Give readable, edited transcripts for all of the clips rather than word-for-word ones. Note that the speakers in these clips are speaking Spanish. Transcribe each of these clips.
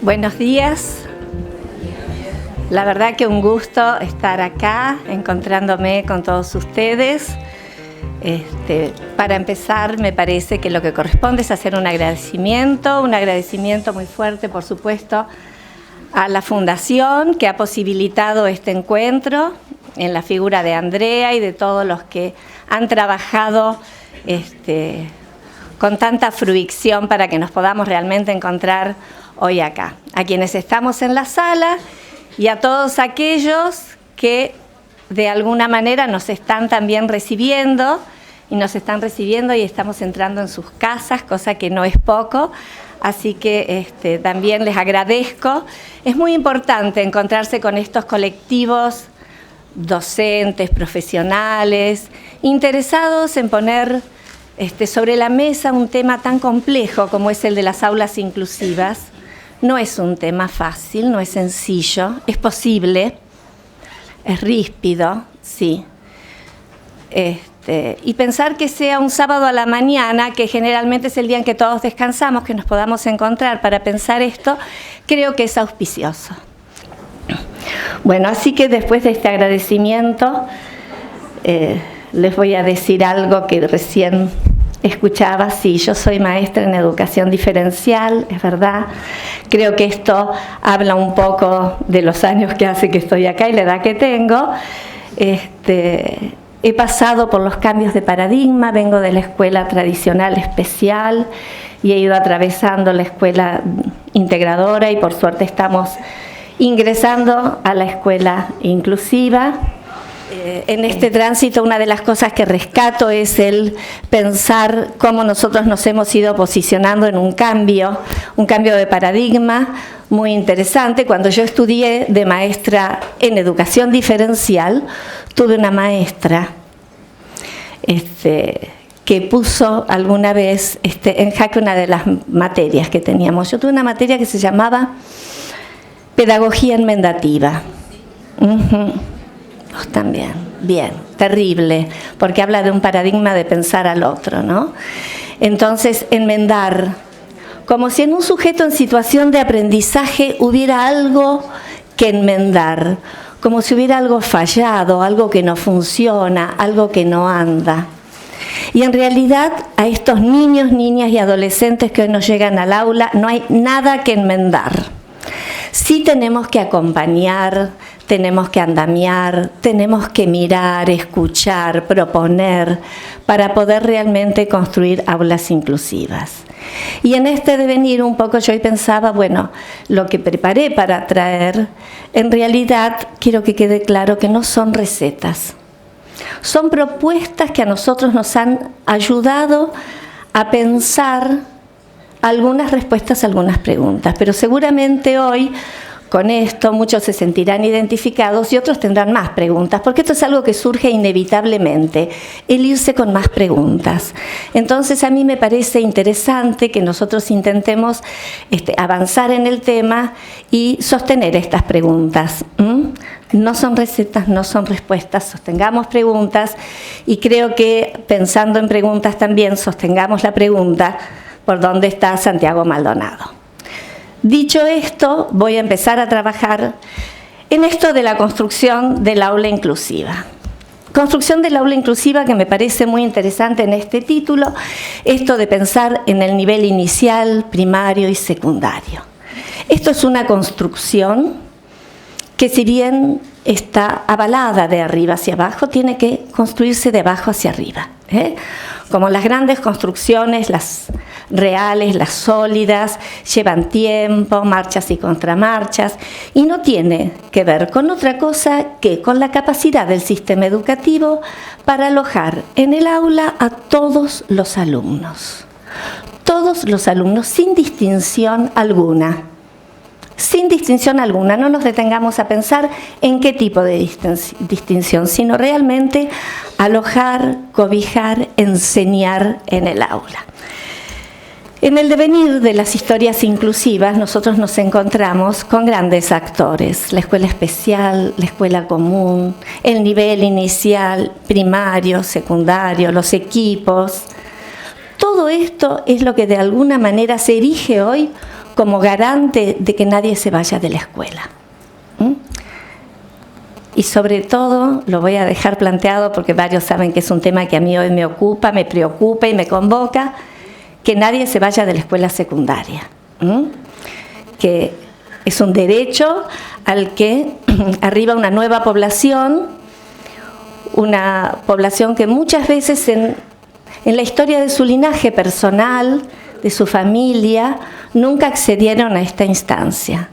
Buenos días. La verdad que un gusto estar acá, encontrándome con todos ustedes. Para empezar, me parece que lo que corresponde es hacer un agradecimiento muy fuerte, por supuesto, a la Fundación que ha posibilitado este encuentro en la figura de Andrea y de todos los que han trabajado con tanta fruición para que nos podamos realmente encontrar hoy acá. A quienes estamos en la sala y a todos aquellos que de alguna manera nos están también recibiendo y estamos entrando en sus casas, cosa que no es poco. Así que también les agradezco. Es muy importante encontrarse con estos colectivos docentes, profesionales, interesados en poner sobre la mesa un tema tan complejo como es el de las aulas inclusivas. No es un tema fácil, no es sencillo, es posible, es ríspido, sí. Y pensar que sea un sábado a la mañana, que generalmente es el día en que todos descansamos, que nos podamos encontrar para pensar esto, creo que es auspicioso. Bueno, así que después de este agradecimiento, les voy a decir algo que recién escuchaba. Sí, yo soy maestra en educación diferencial, es verdad. Creo que esto habla un poco de los años que hace que estoy acá y la edad que tengo. He pasado por los cambios de paradigma, vengo de la escuela tradicional especial y he ido atravesando la escuela integradora y por suerte estamos ingresando a la escuela inclusiva. En este tránsito una de las cosas que rescato es el pensar cómo nosotros nos hemos ido posicionando en un cambio de paradigma muy interesante. Cuando yo estudié de maestra en educación diferencial, tuve una maestra que puso alguna vez en jaque una de las materias que teníamos. Yo tuve una materia que se llamaba Pedagogía Enmendativa. También, bien, terrible, porque habla de un paradigma de pensar al otro, ¿no? Entonces, enmendar, como si en un sujeto en situación de aprendizaje hubiera algo que enmendar, como si hubiera algo fallado, algo que no funciona, algo que no anda. Y en realidad a estos niños, niñas y adolescentes que hoy nos llegan al aula no hay nada que enmendar. Sí tenemos que acompañar, tenemos que andamiar, tenemos que mirar, escuchar, proponer para poder realmente construir aulas inclusivas. Y en este devenir un poco yo hoy pensaba, bueno, lo que preparé para traer, en realidad quiero que quede claro que no son recetas. Son propuestas que a nosotros nos han ayudado a pensar algunas respuestas a algunas preguntas, pero seguramente hoy con esto muchos se sentirán identificados y otros tendrán más preguntas, porque esto es algo que surge inevitablemente, el irse con más preguntas. Entonces a mí me parece interesante que nosotros intentemos avanzar en el tema y sostener estas preguntas. No son recetas, no son respuestas, sostengamos preguntas y creo que pensando en preguntas también sostengamos la pregunta: ¿por dónde está Santiago Maldonado? Dicho esto, voy a empezar a trabajar en esto de la construcción del aula inclusiva. Construcción del aula inclusiva que me parece muy interesante en este título, esto de pensar en el nivel inicial, primario y secundario. Esto es una construcción que, si bien está avalada de arriba hacia abajo, tiene que construirse de abajo hacia arriba. Como las grandes construcciones, las reales, las sólidas, llevan tiempo, marchas y contramarchas, y no tiene que ver con otra cosa que con la capacidad del sistema educativo para alojar en el aula a todos los alumnos. Todos los alumnos, sin distinción alguna. Sin distinción alguna, no nos detengamos a pensar en qué tipo de distinción, sino realmente alojar, cobijar, enseñar en el aula. En el devenir de las historias inclusivas, nosotros nos encontramos con grandes actores: la escuela especial, la escuela común, el nivel inicial, primario, secundario, los equipos. Todo esto es lo que de alguna manera se erige hoy como garante de que nadie se vaya de la escuela. Y sobre todo, lo voy a dejar planteado porque varios saben que es un tema que a mí hoy me ocupa, me preocupa y me convoca, que nadie se vaya de la escuela secundaria, que es un derecho al que arriba una nueva población, una población que muchas veces en la historia de su linaje personal, de su familia, nunca accedieron a esta instancia.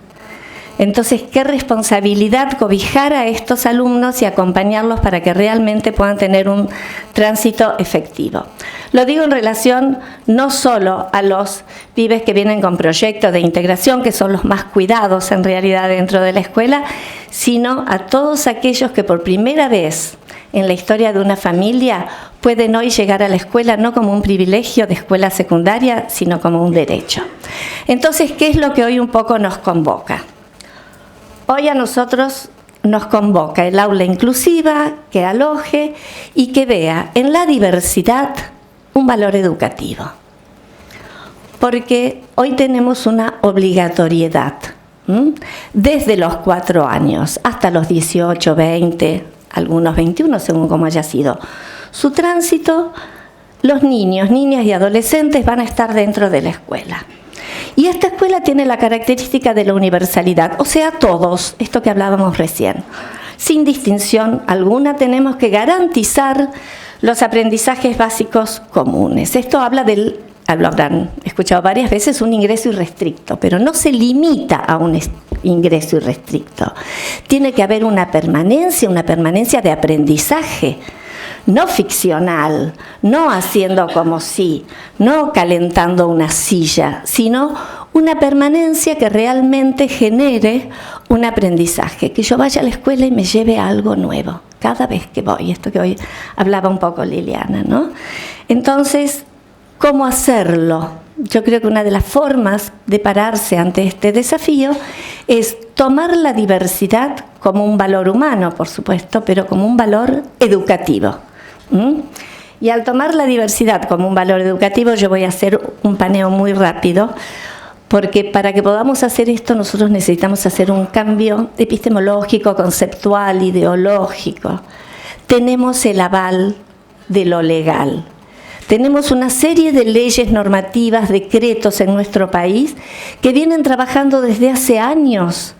Entonces, qué responsabilidad cobijar a estos alumnos y acompañarlos para que realmente puedan tener un tránsito efectivo. Lo digo en relación no solo a los pibes que vienen con proyectos de integración, que son los más cuidados en realidad dentro de la escuela, sino a todos aquellos que por primera vez en la historia de una familia pueden hoy llegar a la escuela no como un privilegio de escuela secundaria, sino como un derecho. Entonces, ¿qué es lo que hoy un poco nos convoca? Hoy a nosotros nos convoca el aula inclusiva, que aloje y que vea en la diversidad un valor educativo. Porque hoy tenemos una obligatoriedad, desde los 4 años hasta los 18, 20, algunos 21, según como haya sido su tránsito, los niños, niñas y adolescentes van a estar dentro de la escuela. Y esta escuela tiene la característica de la universalidad, o sea, todos, esto que hablábamos recién, sin distinción alguna, tenemos que garantizar los aprendizajes básicos comunes. Esto habla del, lo habrán escuchado varias veces, un ingreso irrestricto, pero no se limita a un ingreso irrestricto. Tiene que haber una permanencia de aprendizaje, no ficcional, no haciendo como si, no calentando una silla, sino una permanencia que realmente genere un aprendizaje, que yo vaya a la escuela y me lleve a algo nuevo, cada vez que voy, esto que hoy hablaba un poco Liliana, ¿no? Entonces, ¿cómo hacerlo? Yo creo que una de las formas de pararse ante este desafío es tomar la diversidad como un valor humano, por supuesto, pero como un valor educativo. Y al tomar la diversidad como un valor educativo, yo voy a hacer un paneo muy rápido, porque para que podamos hacer esto nosotros necesitamos hacer un cambio epistemológico, conceptual, ideológico. Tenemos el aval de lo legal. Tenemos una serie de leyes normativas, decretos en nuestro país que vienen trabajando desde hace años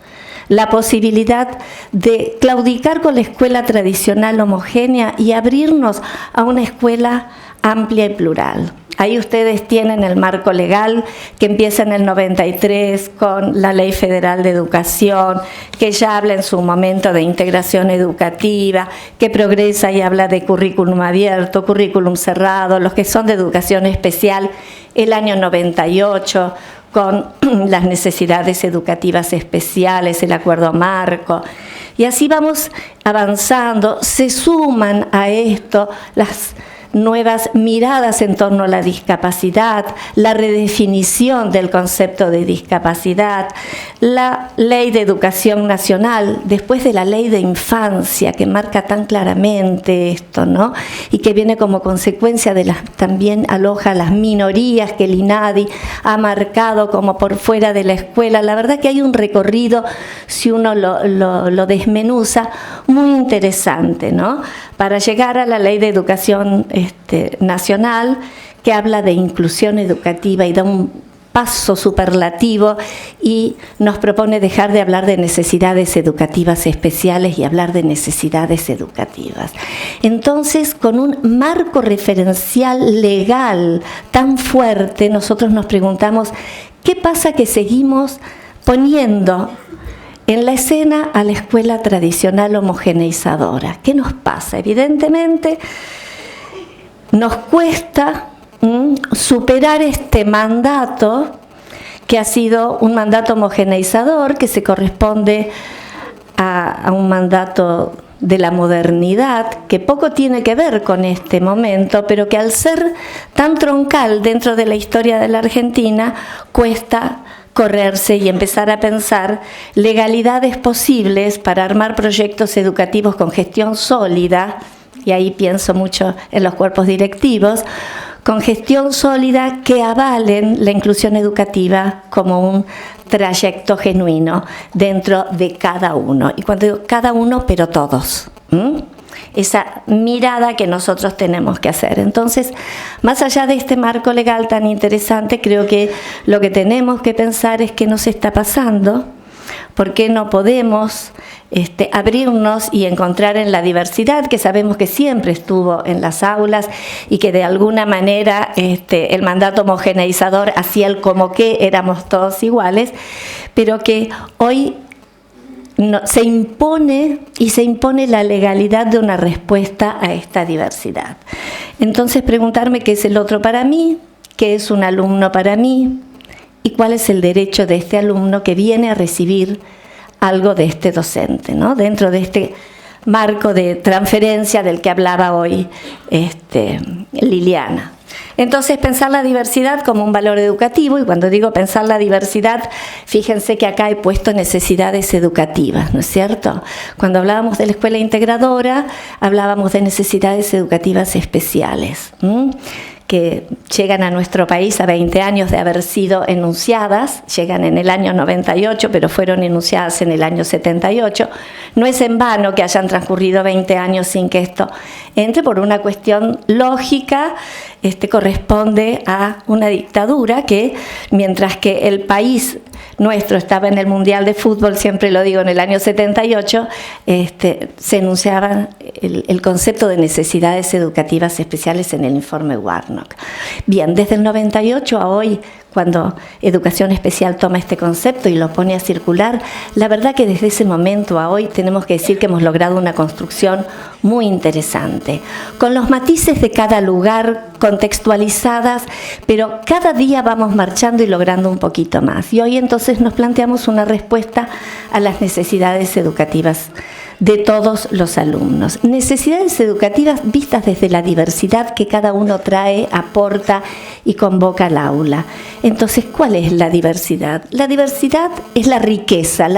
la posibilidad de claudicar con la escuela tradicional homogénea y abrirnos a una escuela amplia y plural. Ahí ustedes tienen el marco legal que empieza en el 93 con la Ley Federal de Educación, que ya habla en su momento de integración educativa, que progresa y habla de currículum abierto, currículum cerrado, los que son de educación especial, el año 98, con las necesidades educativas especiales, el acuerdo marco. Y así vamos avanzando, se suman a esto las nuevas miradas en torno a la discapacidad, la redefinición del concepto de discapacidad, la Ley de Educación Nacional, después de la Ley de Infancia, que marca tan claramente esto, ¿no? Y que viene como consecuencia de también aloja a las minorías que el INADI ha marcado como por fuera de la escuela. La verdad que hay un recorrido, si uno lo desmenuza, muy interesante, ¿no? Para llegar a la Ley de Educación Nacional, que habla de inclusión educativa y da un paso superlativo y nos propone dejar de hablar de necesidades educativas especiales y hablar de necesidades educativas. Entonces, con un marco referencial legal tan fuerte, nosotros nos preguntamos, ¿qué pasa que seguimos poniendo en la escena a la escuela tradicional homogeneizadora? ¿Qué nos pasa? Evidentemente, nos cuesta superar este mandato que ha sido un mandato homogeneizador, que se corresponde a un mandato de la modernidad, que poco tiene que ver con este momento, pero que al ser tan troncal dentro de la historia de la Argentina, cuesta correrse y empezar a pensar legalidades posibles para armar proyectos educativos con gestión sólida, y ahí pienso mucho en los cuerpos directivos, con gestión sólida que avalen la inclusión educativa como un trayecto genuino dentro de cada uno. Y cuando digo cada uno, pero todos. Esa mirada que nosotros tenemos que hacer. Entonces, más allá de este marco legal tan interesante, creo que lo que tenemos que pensar es qué nos está pasando, por qué no podemos abrirnos y encontrar en la diversidad que sabemos que siempre estuvo en las aulas y que de alguna manera el mandato homogeneizador hacía el como que éramos todos iguales, pero que hoy se impone la legalidad de una respuesta a esta diversidad. Entonces preguntarme qué es el otro para mí, qué es un alumno para mí y cuál es el derecho de este alumno que viene a recibir algo de este docente, ¿no? Dentro de este marco de transferencia del que hablaba hoy Liliana. Entonces, pensar la diversidad como un valor educativo, y cuando digo pensar la diversidad, fíjense que acá he puesto necesidades educativas, ¿no es cierto? Cuando hablábamos de la escuela integradora, hablábamos de necesidades educativas especiales, que llegan a nuestro país a 20 años de haber sido enunciadas, llegan en el año 98, pero fueron enunciadas en el año 78. No es en vano que hayan transcurrido 20 años sin que esto entre, por una cuestión lógica, corresponde a una dictadura que, mientras que el país nuestro estaba en el Mundial de Fútbol, siempre lo digo, en el año 78, se enunciaba el concepto de necesidades educativas especiales en el informe Warnock. Bien, desde el 98 a hoy, cuando Educación Especial toma este concepto y lo pone a circular, la verdad que desde ese momento a hoy tenemos que decir que hemos logrado una construcción muy interesante, con los matices de cada lugar contextualizadas, pero cada día vamos marchando y logrando un poquito más. Y hoy entonces nos planteamos una respuesta a las necesidades educativas de todos los alumnos. Necesidades educativas vistas desde la diversidad que cada uno trae, aporta y convoca al aula. Entonces, ¿cuál es la diversidad? La diversidad es la riqueza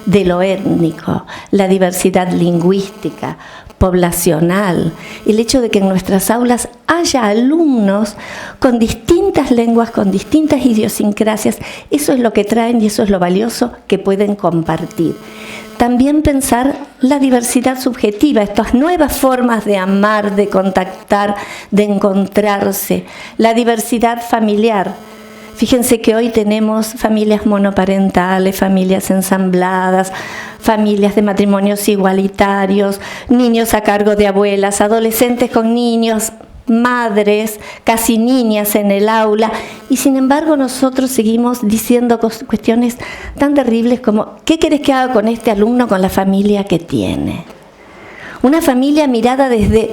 de lo étnico, la diversidad lingüística, poblacional, el hecho de que en nuestras aulas haya alumnos con distintas lenguas, con distintas idiosincrasias, eso es lo que traen y eso es lo valioso que pueden compartir. También pensar la diversidad subjetiva, estas nuevas formas de amar, de contactar, de encontrarse, la diversidad familiar. Fíjense que hoy tenemos familias monoparentales, familias ensambladas, familias de matrimonios igualitarios, niños a cargo de abuelas, adolescentes con niños, madres, casi niñas en el aula, y sin embargo nosotros seguimos diciendo cuestiones tan terribles como ¿qué querés que haga con este alumno con la familia que tiene? Una familia mirada desde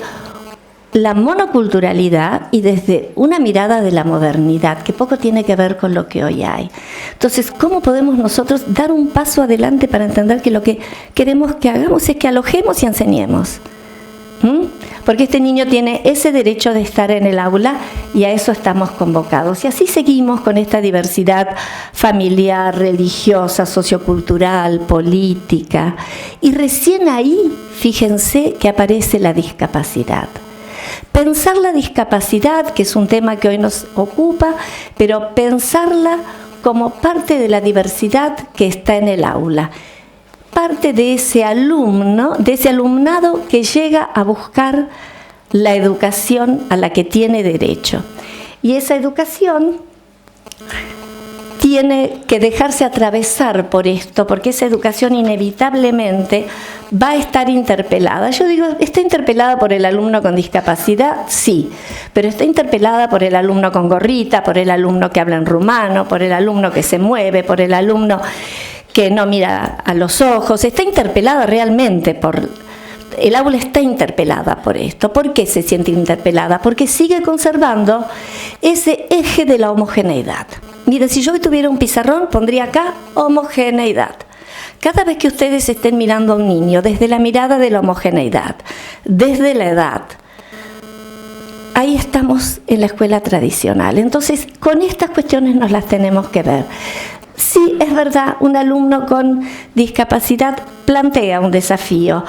la monoculturalidad y desde una mirada de la modernidad, que poco tiene que ver con lo que hoy hay. Entonces, ¿cómo podemos nosotros dar un paso adelante para entender que lo que queremos que hagamos es que alojemos y enseñemos? Porque este niño tiene ese derecho de estar en el aula y a eso estamos convocados. Y así seguimos con esta diversidad familiar, religiosa, sociocultural, política. Y recién ahí, fíjense que aparece la discapacidad. Pensar la discapacidad, que es un tema que hoy nos ocupa, pero pensarla como parte de la diversidad que está en el aula. Parte de ese alumno, de ese alumnado que llega a buscar la educación a la que tiene derecho. Y esa educación tiene que dejarse atravesar por esto, porque esa educación inevitablemente va a estar interpelada. Yo digo, ¿está interpelada por el alumno con discapacidad? Sí, pero está interpelada por el alumno con gorrita, por el alumno que habla en rumano, por el alumno que se mueve, por el alumno que no mira a los ojos. Está interpelada realmente por... El aula está interpelada por esto. ¿Por qué se siente interpelada? Porque sigue conservando ese eje de la homogeneidad. Miren, si yo tuviera un pizarrón, pondría acá homogeneidad. Cada vez que ustedes estén mirando a un niño desde la mirada de la homogeneidad, desde la edad, ahí estamos en la escuela tradicional. Entonces, con estas cuestiones nos las tenemos que ver. Sí, es verdad, un alumno con discapacidad plantea un desafío,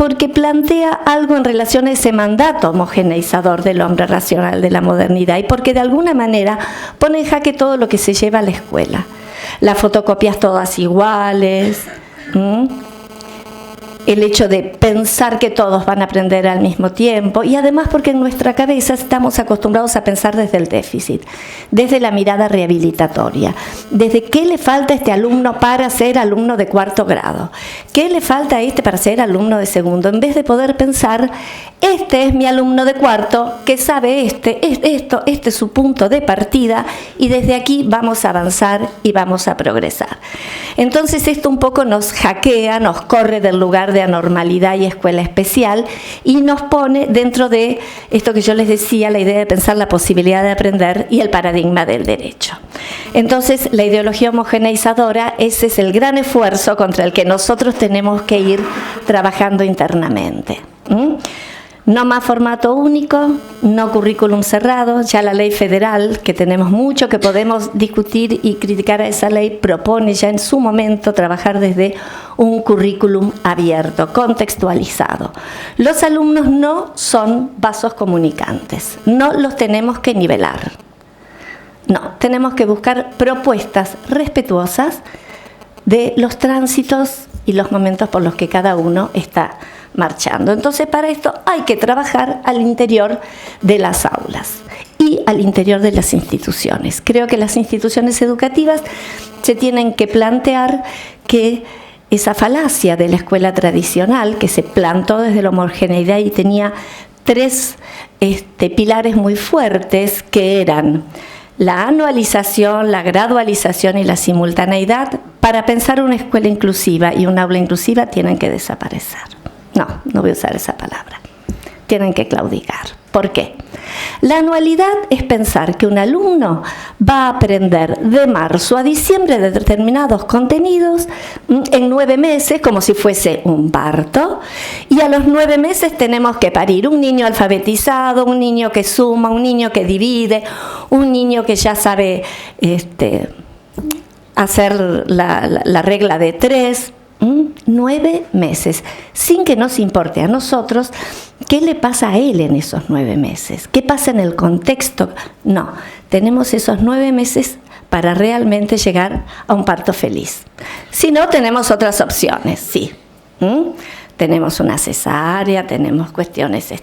porque plantea algo en relación a ese mandato homogeneizador del hombre racional de la modernidad y porque de alguna manera pone en jaque todo lo que se lleva a la escuela. Las fotocopias todas iguales, el hecho de pensar que todos van a aprender al mismo tiempo y además porque en nuestra cabeza estamos acostumbrados a pensar desde el déficit, desde la mirada rehabilitatoria, desde qué le falta a este alumno para ser alumno de cuarto grado, qué le falta a este para ser alumno de segundo, en vez de poder pensar, este es mi alumno de cuarto que sabe este es su punto de partida y desde aquí vamos a avanzar y vamos a progresar. Entonces esto un poco nos hackea, nos corre del lugar de anormalidad y escuela especial y nos pone dentro de esto que yo les decía, la idea de pensar la posibilidad de aprender y el paradigma del derecho. Entonces la ideología homogeneizadora, ese es el gran esfuerzo contra el que nosotros tenemos que ir trabajando internamente. No más formato único, no currículum cerrado. Ya la ley federal, que tenemos mucho que podemos discutir y criticar a esa ley, propone ya en su momento trabajar desde un currículum abierto, contextualizado. Los alumnos no son vasos comunicantes, no los tenemos que nivelar. No, tenemos que buscar propuestas respetuosas de los tránsitos y los momentos por los que cada uno está marchando. Entonces, para esto hay que trabajar al interior de las aulas y al interior de las instituciones. Creo que las instituciones educativas se tienen que plantear que esa falacia de la escuela tradicional, que se plantó desde la homogeneidad y tenía tres pilares muy fuertes, que eran la anualización, la gradualización y la simultaneidad, para pensar una escuela inclusiva y un aula inclusiva tienen que desaparecer. No voy a usar esa palabra. Tienen que claudicar. ¿Por qué? La anualidad es pensar que un alumno va a aprender de marzo a diciembre de determinados contenidos en 9 meses, como si fuese un parto, y a los 9 meses tenemos que parir un niño alfabetizado, un niño que suma, un niño que divide, un niño que ya sabe hacer la regla de 3. 9 meses, sin que nos importe a nosotros qué le pasa a él en esos 9 meses, qué pasa en el contexto. No, tenemos esos 9 meses para realmente llegar a un parto feliz. Si no, tenemos otras opciones, sí. Tenemos una cesárea, tenemos cuestiones,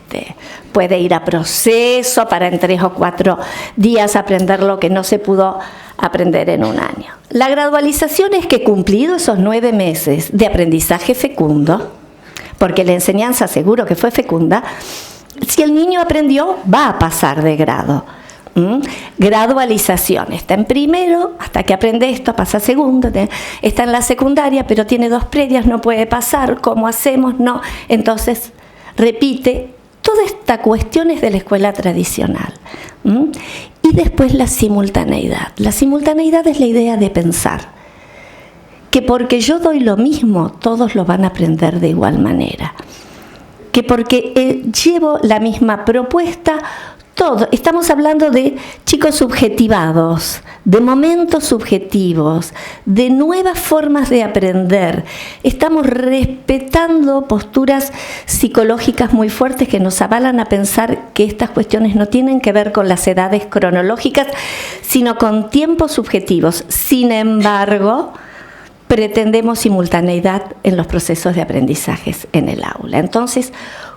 puede ir a proceso para en 3 o 4 días aprender lo que no se pudo aprender en un año. La gradualización es que cumplido esos 9 meses de aprendizaje fecundo, porque la enseñanza seguro que fue fecunda, si el niño aprendió, va a pasar de grado. Gradualización, está en primero, hasta que aprende esto, pasa a segundo, está en la secundaria, pero tiene 2 previas, no puede pasar, ¿cómo hacemos? No, entonces repite. Toda esta cuestión es de la escuela tradicional. Y después la simultaneidad. La simultaneidad es la idea de pensar que porque yo doy lo mismo, todos lo van a aprender de igual manera. Que porque llevo la misma propuesta, todo. Estamos hablando de chicos subjetivados, de momentos subjetivos, de nuevas formas de aprender. Estamos respetando posturas psicológicas muy fuertes que nos avalan a pensar que estas cuestiones no tienen que ver con las edades cronológicas, sino con tiempos subjetivos. Sin embargo, pretendemos simultaneidad en los procesos de aprendizajes en el aula. Entonces,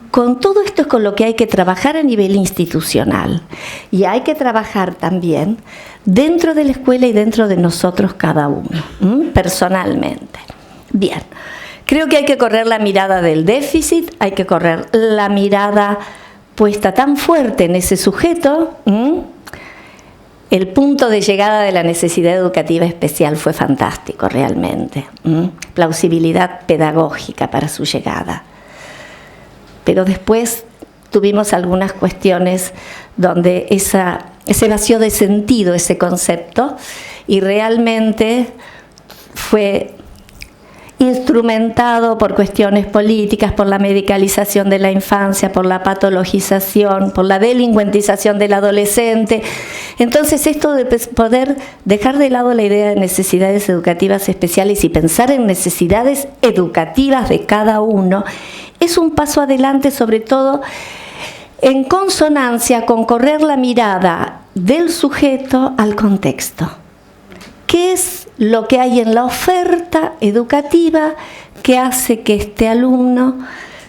con todo esto es con lo que hay que trabajar a nivel institucional y hay que trabajar también dentro de la escuela y dentro de nosotros cada uno, personalmente. Bien, creo que hay que correr la mirada del déficit, hay que correr la mirada puesta tan fuerte en ese sujeto. El punto de llegada de la necesidad educativa especial fue fantástico realmente. Plausibilidad pedagógica para su llegada. Pero después tuvimos algunas cuestiones donde ese vacío de sentido, ese concepto, y realmente fue instrumentado por cuestiones políticas, por la medicalización de la infancia, por la patologización, por la delincuentización del adolescente. Entonces, esto de poder dejar de lado la idea de necesidades educativas especiales y pensar en necesidades educativas de cada uno, es un paso adelante, sobre todo en consonancia con correr la mirada del sujeto al contexto. ¿Qué es lo que hay en la oferta educativa que hace que este alumno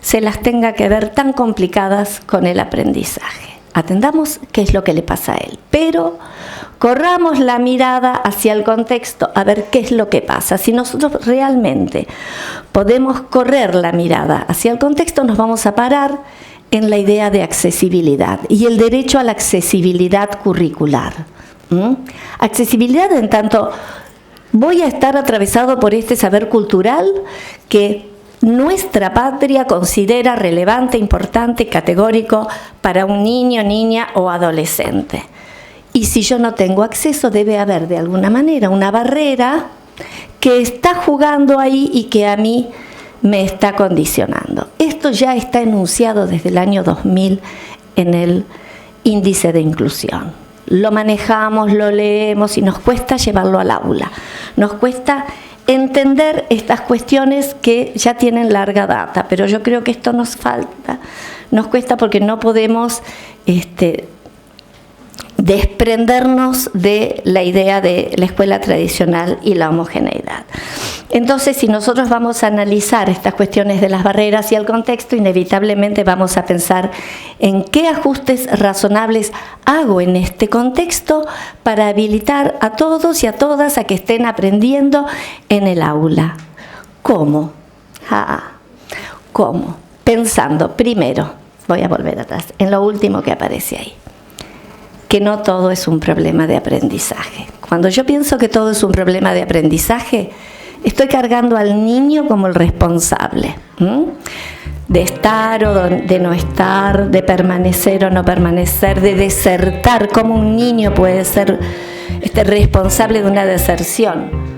se las tenga que ver tan complicadas con el aprendizaje? Atendamos qué es lo que le pasa a él, pero corramos la mirada hacia el contexto a ver qué es lo que pasa. Si nosotros realmente podemos correr la mirada hacia el contexto, nos vamos a parar en la idea de accesibilidad y el derecho a la accesibilidad curricular. Accesibilidad en tanto voy a estar atravesado por este saber cultural que nuestra patria considera relevante, importante, categórico para un niño, niña o adolescente. Y si yo no tengo acceso, debe haber de alguna manera una barrera que está jugando ahí y que a mí me está condicionando. Esto ya está enunciado desde el año 2000 en el índice de inclusión. Lo manejamos, lo leemos y nos cuesta llevarlo al aula. Nos cuesta entender estas cuestiones que ya tienen larga data, pero yo creo que esto nos falta, nos cuesta porque no podemos desprendernos de la idea de la escuela tradicional y la homogeneidad. Entonces, si nosotros vamos a analizar estas cuestiones de las barreras y el contexto, inevitablemente vamos a pensar en qué ajustes razonables hago en este contexto para habilitar a todos y a todas a que estén aprendiendo en el aula. ¿Cómo? ¿Cómo? Pensando, primero, voy a volver atrás, en lo último que aparece ahí, que no todo es un problema de aprendizaje. Cuando yo pienso que todo es un problema de aprendizaje, estoy cargando al niño como el responsable, de estar o de no estar, de permanecer o no permanecer, de desertar. ¿Cómo un niño puede ser responsable de una deserción?